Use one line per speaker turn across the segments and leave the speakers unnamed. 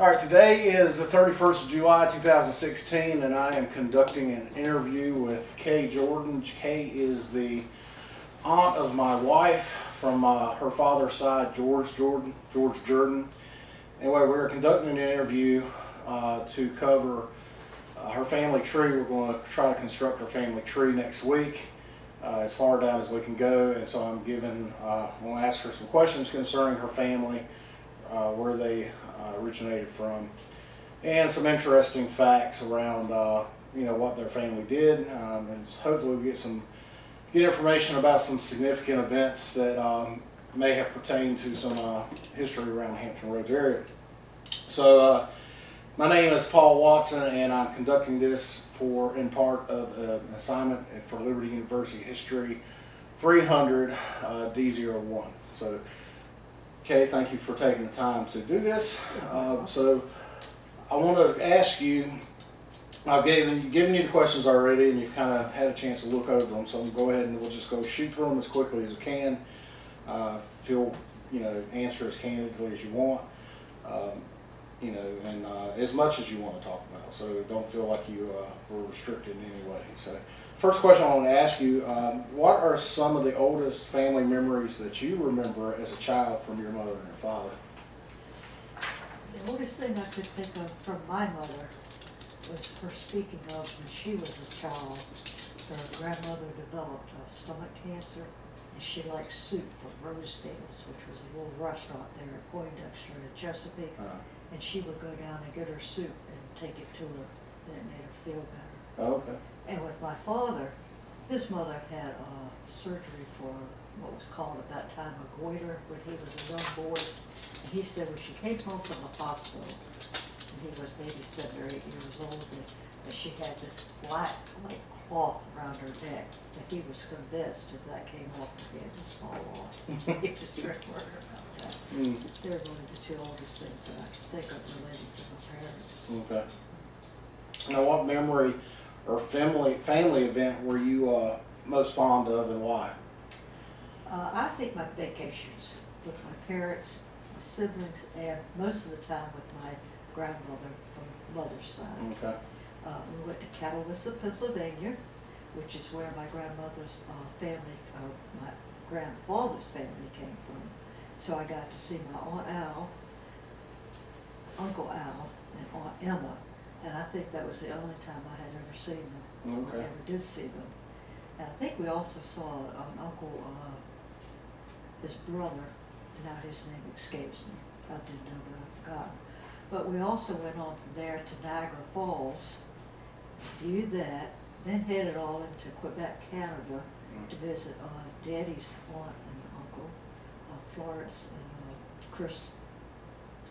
All right, today is the 31st of July 2016, and I am conducting an interview with Kay Jordan. Kay is the aunt of my wife from her father's side, George Jordan. Anyway, we're conducting an interview to cover her family tree. We're going to try to construct her family tree next week, as far down as we can go. And so I'm going to ask her some questions concerning her family, where they originated from, and some interesting facts around what their family did, and hopefully we get information about some significant events that may have pertained to some history around Hampton Roads area. So my name is Paul Watson, and I'm conducting this in part of an assignment for Liberty University History 300 D01. So Kay, thank you for taking the time to do this. So I want to ask you, I've given you the questions already, and you've kind of had a chance to look over them, so I'm going to go ahead and we'll just go shoot through them as quickly as we can. Answer as candidly as you want, and as much as you want to talk about, so don't feel like you were restricted in any way. So first question I want to ask you, what are some of the oldest family memories that you remember as a child from your mother and your father?
The oldest thing I could think of from my mother was her speaking of when she was a child. Her grandmother developed stomach cancer, and she liked soup from Rosedale's, which was a little restaurant there at Poindexter in Chesapeake. And she would go down and get her soup and take it to her, and it made her feel better.
Oh, okay.
And with my father, his mother had surgery for what was called at that time a goiter when he was a young boy. And he said when she came home from the hospital, and he was maybe 7 or 8 years old, that she had this black like cloth around her neck, that he was convinced if that came off her head, it would fall off. He was very worried about that. They're really the two oldest things that I can think of relating to my parents.
Okay. Now, what memory or family event were you most fond of, and why?
I think my vacations with my parents, my siblings, and most of the time with my grandmother from mother's side.
Okay.
We went to Catawissa, Pennsylvania, which is where my grandmother's family, my grandfather's family came from. So I got to see my Aunt Al, Uncle Al, and Aunt Emma, and I think that was the only time I had ever seen them.
Okay.
I ever did see them. And I think we also saw an uncle, his brother, now his name escapes me. I did know, but I've forgotten. But we also went on from there to Niagara Falls, viewed that, then headed all into Quebec, Canada, to visit Daddy's aunt and uncle, Florence and Chris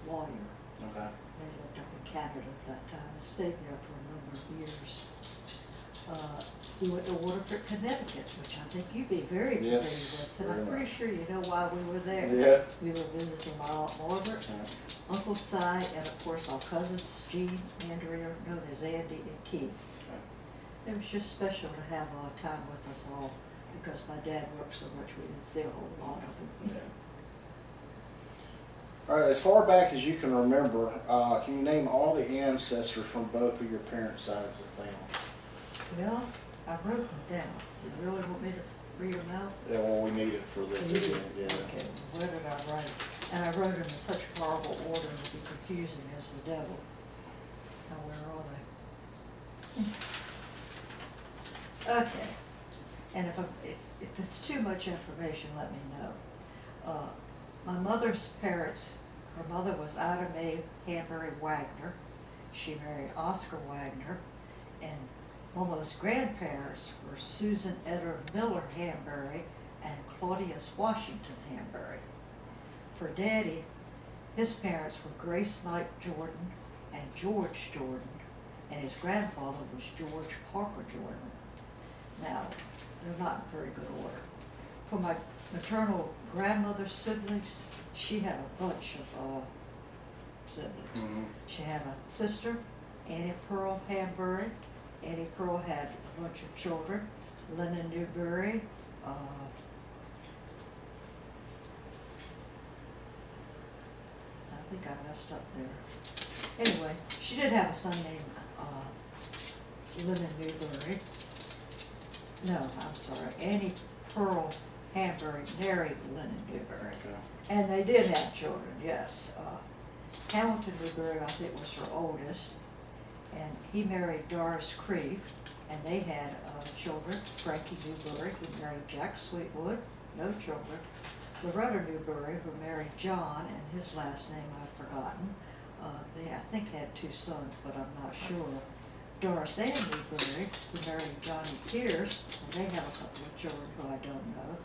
Lawyer.
Okay.
They lived up in Canada at that time and stayed there for a number of years. We went to Waterford, Connecticut, which I think you'd be very familiar with, and I'm pretty sure you know why we were there.
Yeah.
We were visiting my Aunt Margaret, Uncle's side, and of course our cousins, Jean, Andrea, known as Andy, and Keith. It was just special to have time with us all, because my dad worked so much we didn't see a whole lot of him.
Yeah. All right, as far back as you can remember, can you name all the ancestors from both of your parents' sides of the family?
Well, I wrote them down. You really want me to read them out?
Yeah, well, we need it for the video. Yeah.
Okay, where did I write? And I wrote them in such horrible order it would be confusing as the devil. Now, where are they? Okay. And if it's too much information, let me know. My mother's parents, her mother was Ida Mae Hanbury Wagner. She married Oscar Wagner, and Mama's grandparents were Susan Eder Miller Hanbury and Claudius Washington Hanbury. For Daddy, his parents were Grace Knight Jordan and George Jordan, and his grandfather was George Parker Jordan. Now, they're not in very good order. For my maternal grandmother's siblings, she had a bunch of siblings. She had a sister, Annie Pearl Hanbury. Annie Pearl had a bunch of children, Lennon Newberry, I think I messed up there. Anyway, she did have a son named Lennon Newberry. No, I'm sorry, Annie Pearl Hamburg married Lennon Newberry.
Okay.
And they did have children, yes. Hamilton Newberry, I think, was her oldest, and he married Doris Creve, and they had children. Frankie Newberry, who married Jack Sweetwood, no children. Loretta Newberry, who married John, and his last name I've forgotten. They, I think, had 2 sons, but I'm not sure. Doris Ann Newberry, who married Johnny Pierce, and they have a couple of children who I don't know.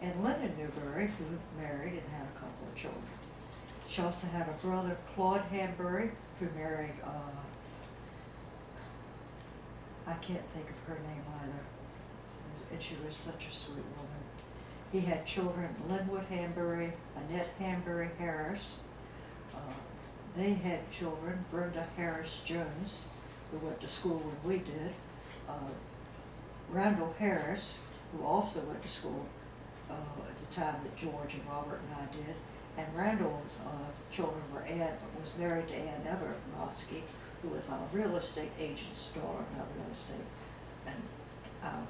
And Lennon Newberry, who married and had a couple of children. She also had a brother, Claude Hambury, who married, I can't think of her name either, and she was such a sweet woman. He had children, Linwood Hambury, Annette Hambury Harris. They had children, Brenda Harris Jones, who went to school when we did, Randall Harris, who also went to school at the time that George and Robert and I did, and Randall's children were was married to Ann Everett Noski, who was a real estate agent's daughter, not real estate, and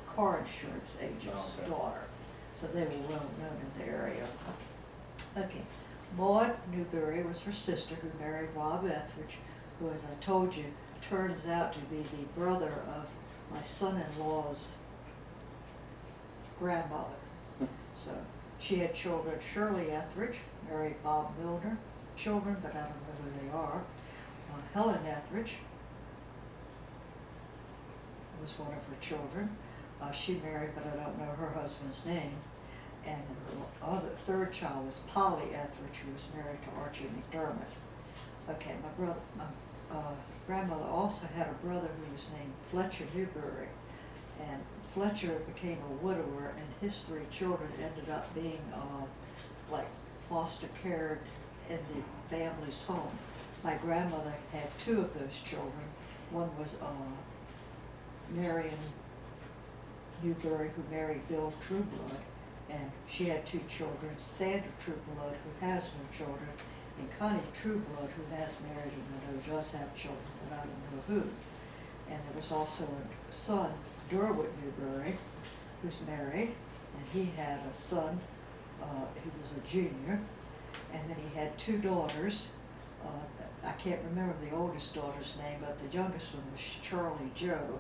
car insurance agent's daughter. So they were well known in the area. Okay, Maud Newberry was her sister, who married Bob Etheridge, who, as I told you, turns out to be the brother of my son-in-law's grandmother. So she had children, Shirley Etheridge, married Bob Milner, children, but I don't know who they are. Helen Etheridge was one of her children. She married, but I don't know her husband's name. And the third child was Polly Etheridge, who was married to Archie McDermott. Okay, my grandmother also had a brother who was named Fletcher Newberry, and Fletcher became a widower, and his 3 children ended up being like foster cared in the family's home. My grandmother had 2 of those children. One was Marion Newberry, who married Bill Trueblood, and she had 2 children, Sandra Trueblood, who has no children, and Connie Trueblood, who has married and I know does have children, but I don't know who. And there was also a son, Derwood Newberry, who's married, and he had a son who was a junior, and then he had 2 daughters. I can't remember the oldest daughter's name, but the youngest one was Charlie Joe,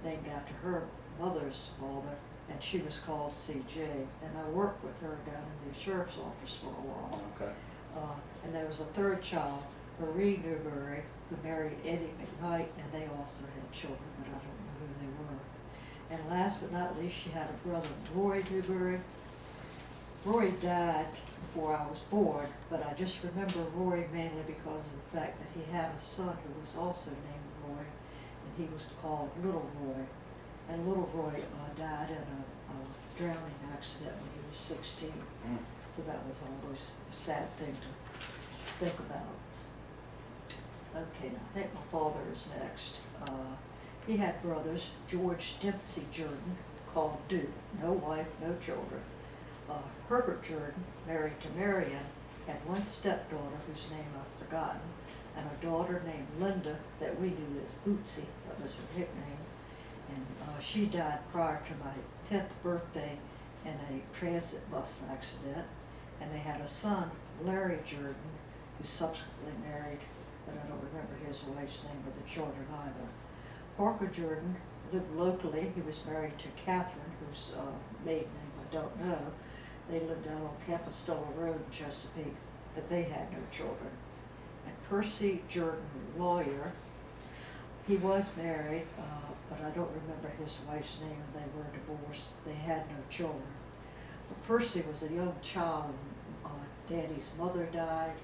named after her mother's father, and she was called CJ, and I worked with her down in the sheriff's office for a while.
Okay.
And there was a 3rd child, Marie Newberry, who married Eddie McKnight, and they also had children, but I don't know who they were. And last but not least, she had a brother, Roy Newberry. Roy died before I was born, but I just remember Roy mainly because of the fact that he had a son who was also named Roy, and he was called Little Roy. And Little Roy died in a drowning accident when he was 16. So that was always a sad thing to think about. Okay, now I think my father is next. He had brothers, George Dempsey Jordan, called Duke, no wife, no children. Herbert Jordan, married to Marion, had 1 stepdaughter whose name I've forgotten, and a daughter named Linda that we knew as Bootsy, that was her nickname. And she died prior to my 10th birthday in a transit bus accident. And they had a son, Larry Jordan, who subsequently married, but I don't remember his wife's name or the children either. Parker Jordan lived locally. He was married to Catherine, whose maiden name I don't know. They lived down on Campostella Road in Chesapeake, but they had no children. And Percy Jordan, lawyer, he was married, but I don't remember his wife's name, and they were divorced. They had no children. But Percy was a young child when Daddy's mother died,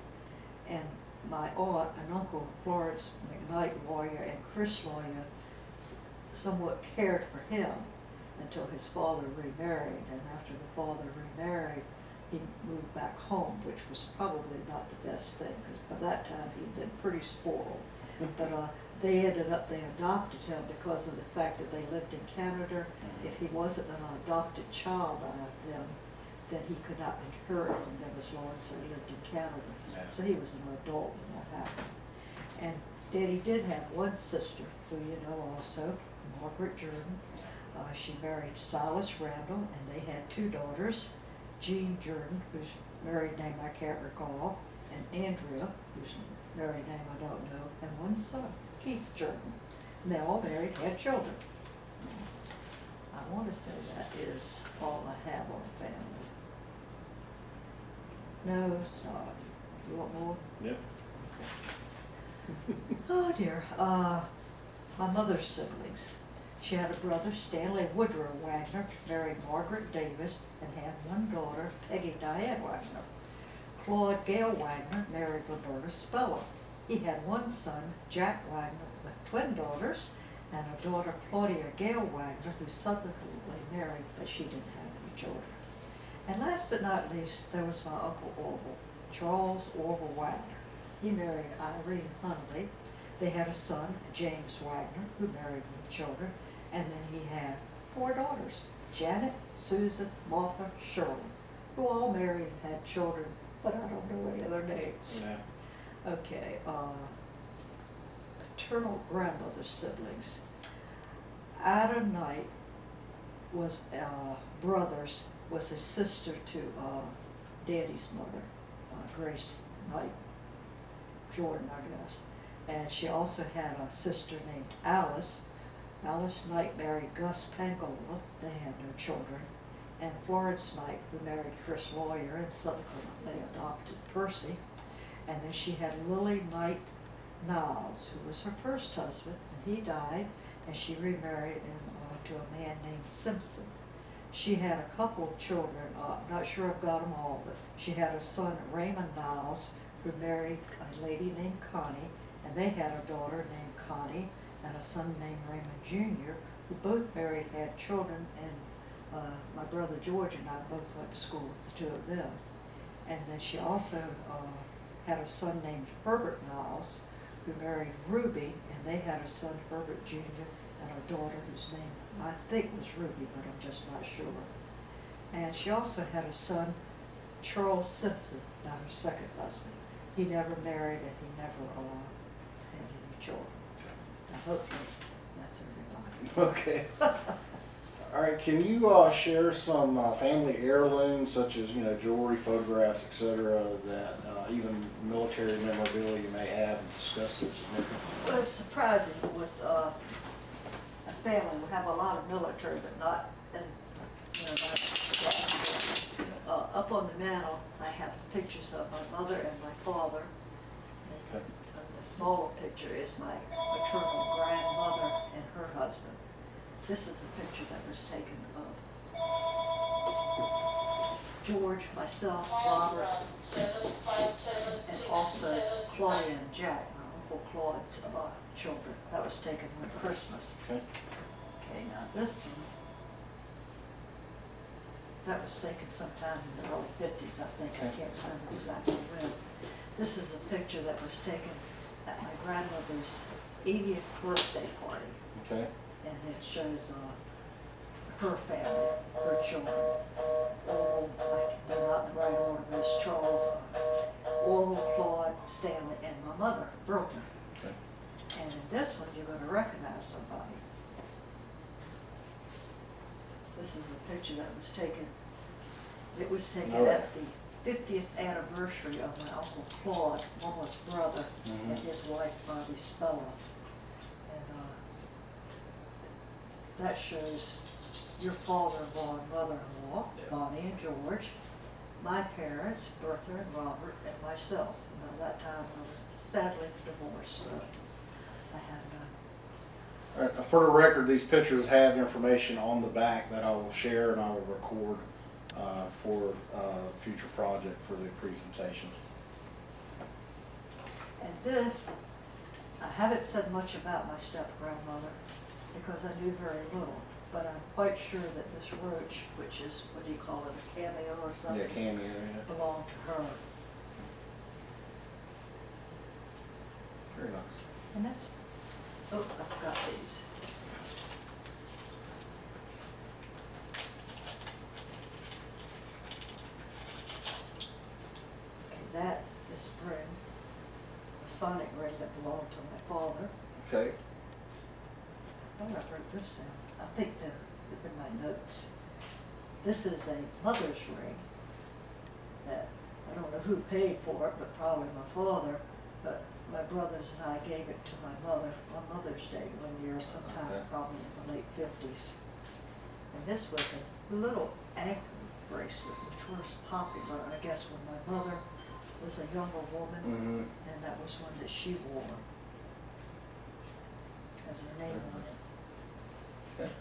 and my aunt and uncle, Florence McKnight, lawyer, and Chris lawyer, somewhat cared for him until his father remarried. And after the father remarried, he moved back home, which was probably not the best thing, because by that time he'd been pretty spoiled. But they adopted him because of the fact that they lived in Canada. If he wasn't an adopted child by them, then he could not inherit from them as long as they lived in Canada.
Yeah.
So he was an adult when that happened. And Daddy did have one sister, who you know also, Margaret Jordan. She married Silas Randall, and they had 2 daughters, Jean Jordan, whose married name I can't recall, and Andrea, whose married name I don't know, and one son, Keith Jordan. And they all married, had children. I want to say that is all I have on family. No, it's not. You want more?
Yep.
Oh dear. My mother's siblings. She had a brother, Stanley Woodrow Wagner, married Margaret Davis, and had one daughter, Peggy Diane Wagner. Claude Gale Wagner married Roberta Speller. He had one son, Jack Wagner, with twin daughters, and a daughter, Claudia Gale Wagner, who subsequently married, but she didn't have any children. And last but not least, there was my Uncle Orville, Charles Orville Wagner. He married Irene Hunley. They had a son, James Wagner, who married with children, and then he had 4 daughters, Janet, Susan, Martha, Shirley, who all married and had children, but I don't know any other names.
Yeah.
Okay, paternal grandmother's siblings. Ada Knight was brothers, was a sister to Daddy's mother, Grace Knight Jordan, I guess. And she also had a sister named Alice. Alice Knight married Gus Pangola. They had no children. And Florence Knight, who married Chris Lawyer and subsequently adopted Percy. And then she had Lily Knight Niles, who was her first husband, and he died, and she remarried to a man named Simpson. She had a couple of children, I'm not sure I've got them all, but she had a son, Raymond Niles, who married a lady named Connie, and they had a daughter named Connie and a son named Raymond Jr., who both married, had children, and my brother George and I both went to school with the 2 of them. And then she also had a son named Herbert Niles, who married Ruby, and they had a son, Herbert Jr., and a daughter whose name I think was Ruby, but I'm just not sure. And she also had a son, Charles Simpson, not her second husband. He never married, and he never had any children. I hope that's everybody.
Okay. All right, can you share some family heirlooms, such as, jewelry, photographs, etc., that even military memorabilia you may have, and discuss their significance?
Well, it's surprising with a family. We have a lot of military, but not in, up on the mantle, I have pictures of my mother and my father. And the smaller picture is my maternal grandmother and her husband. This is a picture that was taken of George, myself, Robert, and also Claudia and Jack, my Uncle Claude's children. That was taken on Christmas.
Okay.
Okay, now this one, that was taken sometime in the early 50s, I think. I can't remember exactly when. This is a picture that was taken at my grandmother's 80th birthday party.
Okay.
And it shows her family, her children. Orville, they're not in the right order, but it's Charles, Orville, Claude, Stanley, and my mother, Bertha.
Okay.
And in this one, you're going to recognize somebody. This is a picture that was taken. It was taken at the 50th anniversary of my Uncle Claude, Mama's brother, and his wife, Bobby Speller. That shows your father-in-law and mother-in-law, Bonnie and George, my parents, Bertha and Robert, and myself. And at that time I was sadly divorced, so I had none.
All right, for the record, these pictures have information on the back that I will share and I will record for a future project for the presentation.
And this, I haven't said much about my step-grandmother because I knew very little, but I'm quite sure that this roach, which is, what do you call it, a cameo or something?
Yeah, cameo, yeah.
Belonged to her.
Very nice.
And that's, oh, I've got these. Okay, that is a friend, a Masonic ring that belonged to my father.
Okay.
I thought I wrote this down. I think they're in my notes. This is a mother's ring that, I don't know who paid for it, but probably my father. But my brothers and I gave it to my mother on Mother's Day one year, sometime
Okay.
probably in the late 50s. And this was a little ankle bracelet, which was popular, I guess, when my mother was a younger woman,
Mm-hmm.
and that was one that she wore as her name on it.
Okay.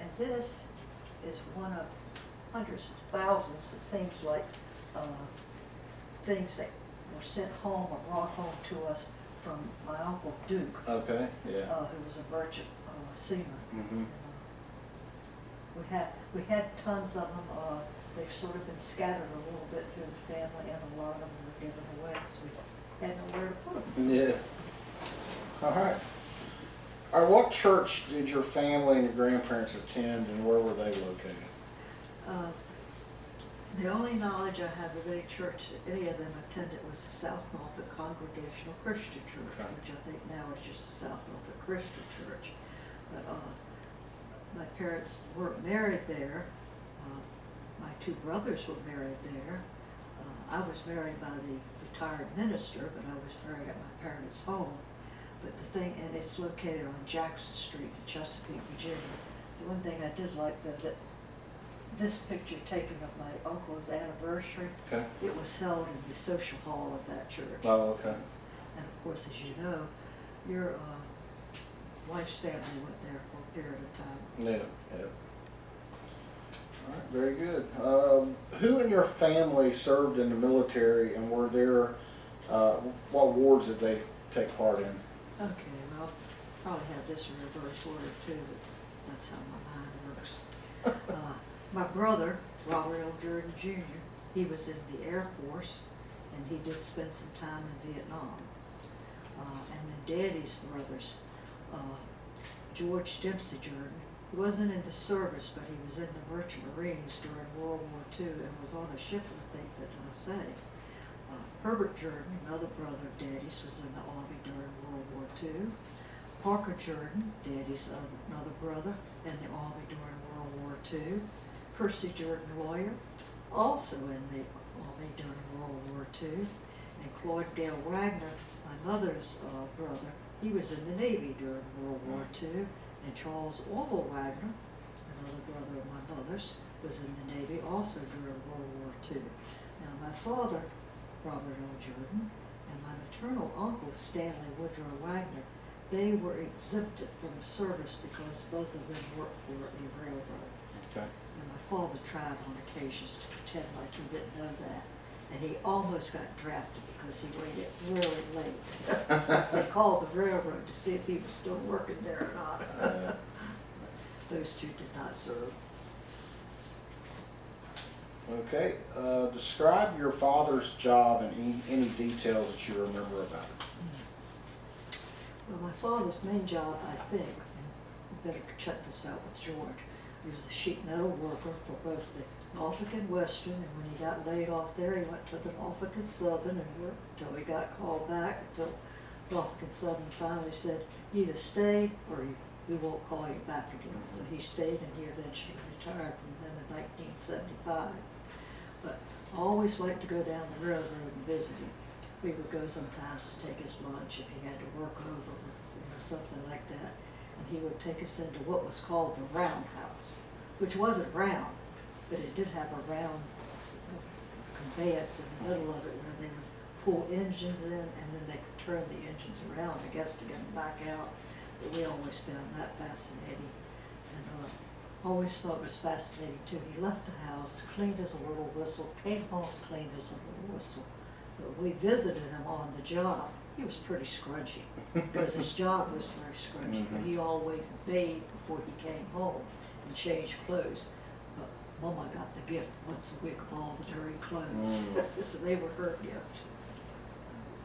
And this is one of hundreds of thousands, it seems like, things that were sent home or brought home to us from my Uncle Duke,
Okay, yeah.
who was a merchant seaman.
Mm-hmm.
We had tons of them. They've sort of been scattered a little bit through the family, and a lot of them were given away because we had nowhere to put them.
Yeah. All right. All right, what church did your family and your grandparents attend, and where were they located?
The only knowledge I have of any church that any of them attended was the South Norfolk Congregational Christian Church,
Okay.
which I think now is just the South Norfolk Christian Church. But my parents weren't married there. My two brothers were married there. I was married by the retired minister, but I was married at my parents' home. But the thing, and it's located on Jackson Street in Chesapeake, Virginia. The one thing I did like though, that this picture taken of my uncle's anniversary,
Okay.
it was held in the social hall of that church.
Oh, okay.
And of course, as you know, your wife's family went there for a period of time.
Yeah, yeah. All right, very good. Who in your family served in the military, and were there, what wars did they take part in?
Okay, well, probably have this in reverse order too, but that's how my mind works. My brother, Robert L. Jordan Jr., he was in the Air Force, and he did spend some time in Vietnam. And then Daddy's brothers, George Dempsey Jordan, he wasn't in the service, but he was in the Merchant Marines during World War II and was on a ship, I think, that I say. Herbert Jordan, another brother of Daddy's, was in the Army during World War II. Parker Jordan, Daddy's another brother, in the Army during World War II. Percy Jordan, lawyer, also in the Army during World War II. And Claude Dale Wagner, my mother's brother, he was in the Navy during World War II. And Charles Orville Wagner, another brother of my mother's, was in the Navy also during World War II. Now my father, Robert L. Jordan, and my maternal uncle, Stanley Woodrow Wagner, they were exempted from the service because both of them worked for the railroad.
Okay.
And my father tried on occasions to pretend like he didn't know that. And he almost got drafted because he waited really late. They called the railroad to see if he was still working there or not. Those two did not serve.
Okay. Describe your father's job and any details that you remember about it.
Well, my father's main job, I think, and you better check this out with George, he was the sheet metal worker for both the Norfolk and Western, and when he got laid off there, he went to the Norfolk and Southern and worked until he got called back, until Norfolk and Southern finally said, either stay or we won't call you back again. So he stayed, and he eventually retired from them in 1975. But I always liked to go down the railroad and visit him. We would go sometimes to take his lunch if he had to work over with something like that. And he would take us into what was called the roundhouse, which wasn't round, but it did have a round conveyance in the middle of it where they would pull engines in and then they could turn the engines around, I guess, to get them back out. But we always found that fascinating. And always thought it was fascinating too. He left the house clean as a little whistle, came home clean as a little whistle. But we visited him on the job. He was pretty scrunchy because his job was very scrunchy. But he always bathed before he came home and changed clothes. But Mama got the gift once a week of all the dirty clothes. So they were her gift.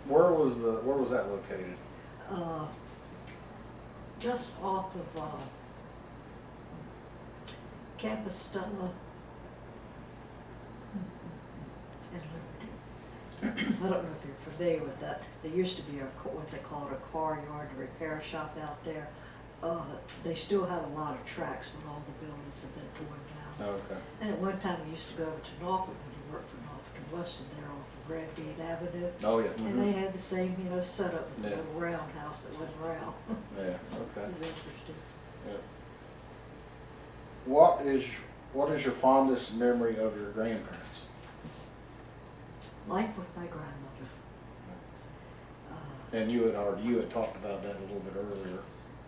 Where was that located?
Just off of Campus Stella and Liberty. I don't know if you're familiar with that. There used to be what they called a car yard and repair shop out there. They still have a lot of tracks, but all the buildings have been torn down.
Okay.
And at one time, we used to go over to Norfolk when he worked for Norfolk and Weston there off of Redgate Avenue.
Oh, yeah.
And they had the same, setup with the
Yeah.
little roundhouse that wasn't round.
Yeah,
It
okay.
was interesting.
Yeah. What is your fondest memory of your grandparents?
Life with my grandmother.
And you had talked about that a little bit earlier,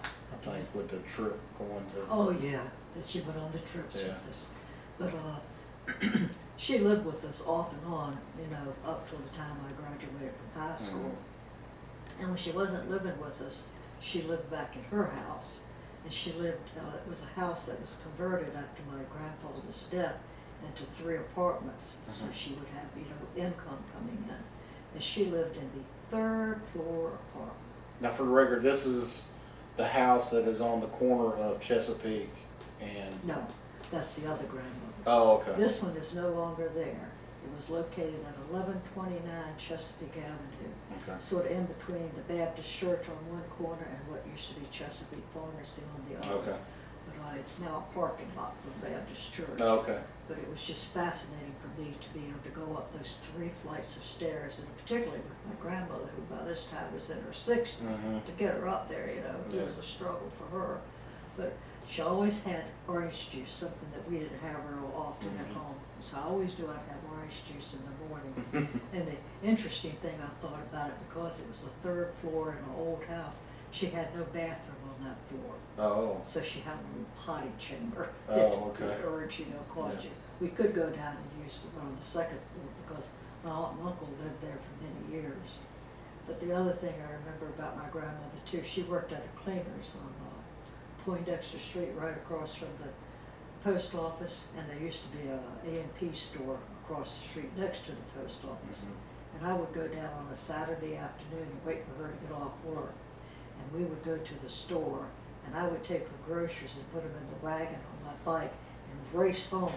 I think, with the trip going to.
Oh, yeah, that she went on the trips
Yeah.
with us. But she lived with us off and on, up till the time I graduated from high school. And when she wasn't living with us, she lived back at her house. And she lived, it was a house that was converted after my grandfather's death into 3 apartments, so she would have, income coming in. And she lived in the 3rd floor apartment.
Now, for the record, this is the house that is on the corner of Chesapeake and.
No, that's the other grandmother.
Oh, okay.
This one is no longer there. It was located at 1129 Chesapeake Avenue,
Okay.
sort of in between the Baptist Church on one corner and what used to be Chesapeake Pharmacy on the other.
Okay.
But it's now a parking lot for the Baptist Church.
Oh, okay.
But it was just fascinating for me to be able to go up those 3 flights of stairs, and particularly with my grandmother, who by this time was in her 60s, to get her up there, it
Yeah.
was a struggle for her. But she always had orange juice, something that we didn't have real often at home. So I always do have orange juice in the morning. And the interesting thing I thought about it, because it was the 3rd floor in an old house, she had no bathroom on that floor.
Oh.
So she had a little potty chamber.
Oh,
that
okay.
could urge, caused
Yeah.
you. We could go down and use the one on the 2nd floor because my aunt and uncle lived there for many years. But the other thing I remember about my grandmother too, she worked at a cleaner's on Poindexter Street, right across from the post office, and there used to be a A&P store across the street next to the post office. And I would go down on a Saturday afternoon and wait for her to get off work. And we would go to the store, and I would take her groceries and put them in the wagon on my bike and race home,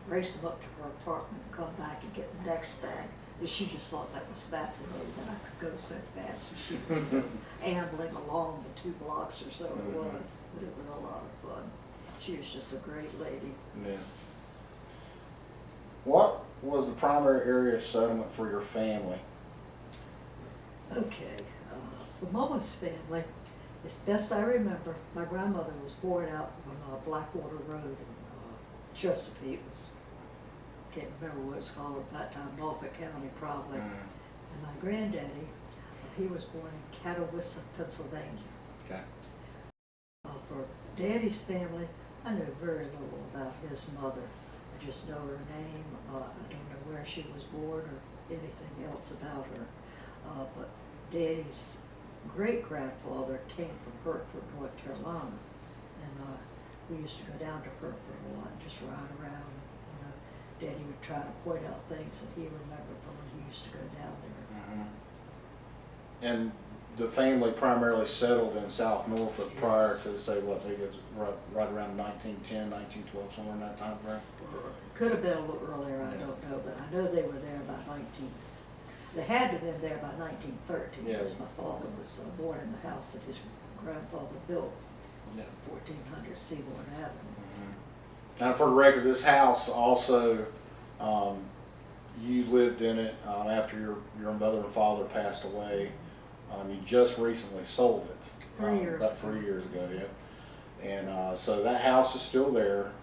race them up to her apartment and come back and get the next bag. And she just thought that was fascinating that I could go so fast, and she was ambling along the 2 blocks or so it was. But it was a lot of fun. She was just a great lady.
Yeah. What was the primary area of settlement for your family?
Okay, the Mama's family, as best I remember, my grandmother was born out on Blackwater Road in Chesapeake. Can't remember what it's called at that time, Norfolk County probably. And my granddaddy, he was born in Catawissa, Pennsylvania.
Okay.
For Daddy's family, I know very little about his mother. I just know her name. I don't know where she was born or anything else about her. But Daddy's great-grandfather came from Hertford, North Carolina. And we used to go down to Hertford a lot and just ride around. Daddy would try to point out things that he remembered from when he used to go down there.
And the family primarily settled in South Norfolk prior to, say, what, maybe it was right around 1910, 1912, somewhere in that time frame?
It could have been a little earlier, I don't know, but I know they were there by they had to have been there by 1913, because my father was born in the house that his grandfather built, 1400 Seaboard Avenue.
Now, for the record, this house also, you lived in it after your mother and father passed away. You just recently sold it.
3 years
about
ago.
3 years ago, yeah. And so that house is still there.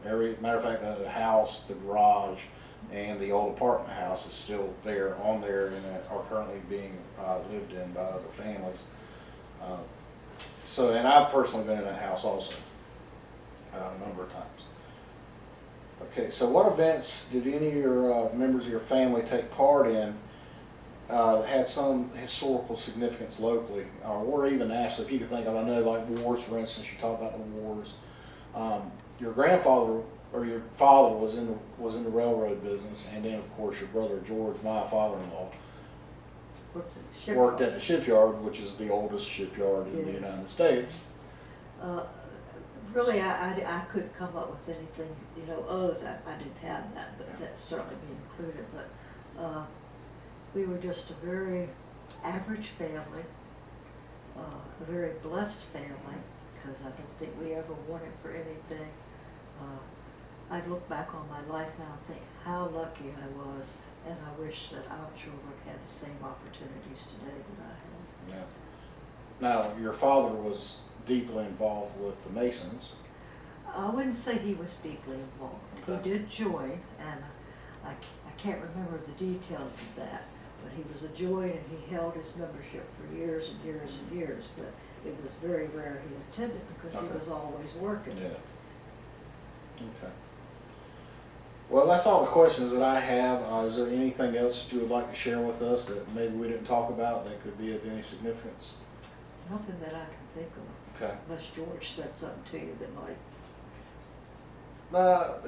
Matter of fact, the house, the garage, and the old apartment house is still there, and are currently being lived in by other families. And I've personally been in that house also. A number of times. Okay, so what events did any of your members of your family take part in that had some historical significance locally, or even nationally, if you could think of? I know, like wars, for instance, you talk about the wars. Your grandfather or your father was in the railroad business, and then of course your brother George, my father-in-law, worked at the shipyard, which is the oldest shipyard in the United States.
Really, I couldn't come up with anything, that I didn't have that, but that certainly be included. But we were just a very average family, a very blessed family, because I don't think we ever wanted for anything. I look back on my life now and think how lucky I was, and I wish that our children had the same opportunities today that I had.
Yeah. Now, your father was deeply involved with the Masons.
I wouldn't say he was deeply involved.
Okay.
He did join, and I can't remember the details of that, but he was a join and he held his membership for years and years and years, but it was very rare he attended because he
Okay.
was always working.
Yeah. Okay. Well, that's all the questions that I have. Is there anything else that you would like to share with us that maybe we didn't talk about that could be of any significance?
Nothing that I can think of,
Okay.
unless George said something to you that might.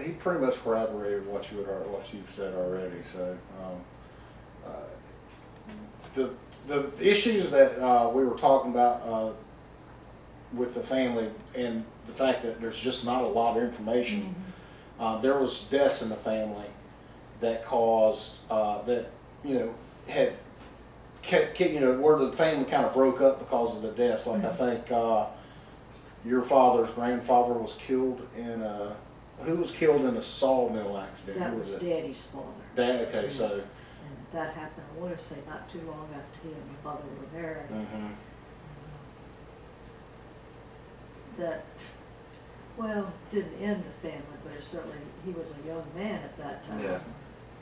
He pretty much corroborated what you've said already. So, the issues that we were talking about with the family and the fact that there's just not a lot of information. There was deaths in the family that caused that had where the family kind of broke up because of the deaths. Like I think your father's grandfather was killed in a. Who was killed in a sawmill accident?
That
Who
was
it?
Daddy's father.
Dad. Okay, so.
And that happened, I want to say, not too long after he and my mother were married.
Mm-hmm.
That, well, didn't end the family, but it certainly, he was a young man at that time.
Yeah.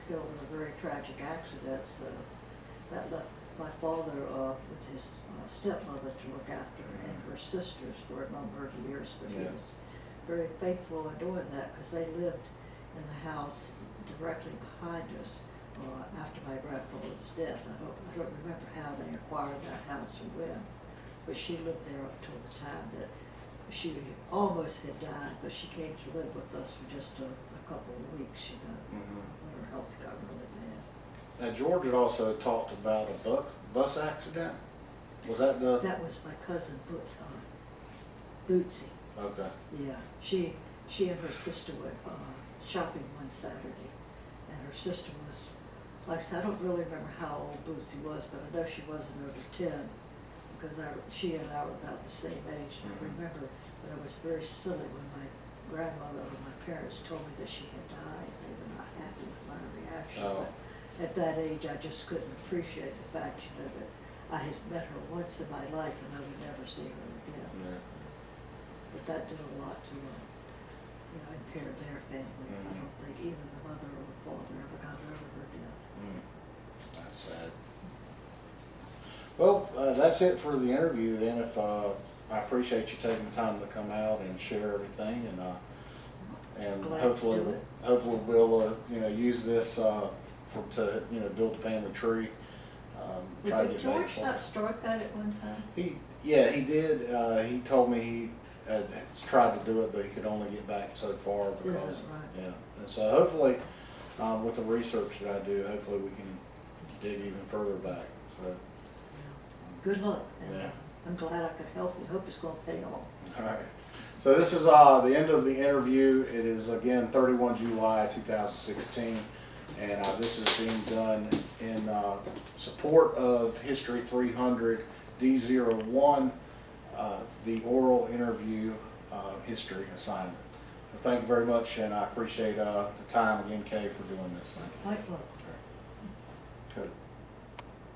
Killed in a very tragic accident, so that left my father with his stepmother to look after and her sisters for a number of years, but he
Yeah.
was very faithful in doing that because they lived in the house directly behind us after my grandfather's death. I don't remember how they acquired that house or when, but she lived there up till the time that she almost had died, but she came to live with us for just a couple of weeks, when her health got really bad.
Now George had also talked about a bus accident. Was that the?
That was my cousin Bootsy.
Okay.
Yeah, she and her sister went shopping one Saturday, and her sister was, like I said, I don't really remember how old Bootsy was, but I know she wasn't over 10, because she and I were about the same age, and I remember that I was very silly when my grandmother or my parents told me that she had died. They were not happy with my reaction.
Oh.
But at that age, I just couldn't appreciate the fact, that I had met her once in my life and I would never see her again.
Yeah.
But that did a lot to, impair their family. I don't think either the mother or the father ever got over her death.
That's sad. Well, that's it for the interview then. If I appreciate you taking the time to come out and share everything, and
Glad to
hopefully
do it.
we'll use this to build a family tree. Try to
Did
get ready
George
for
not
it.
start that at one time?
He did. He told me he had tried to do it, but he could only get back so far because
Is that right?
yeah. And so hopefully, with the research that I do, hopefully we can dig even further back. So
Yeah. Good luck, and
Yeah.
I'm glad I could help you. Hope it's going to pay off.
all right. So this is the end of the interview. It is again 31 July 2016, and this is being done in support of History 300 D01, the oral interview history assignment. So thank you very much, and I appreciate the time again, Kay, for doing this.
Quite welcome.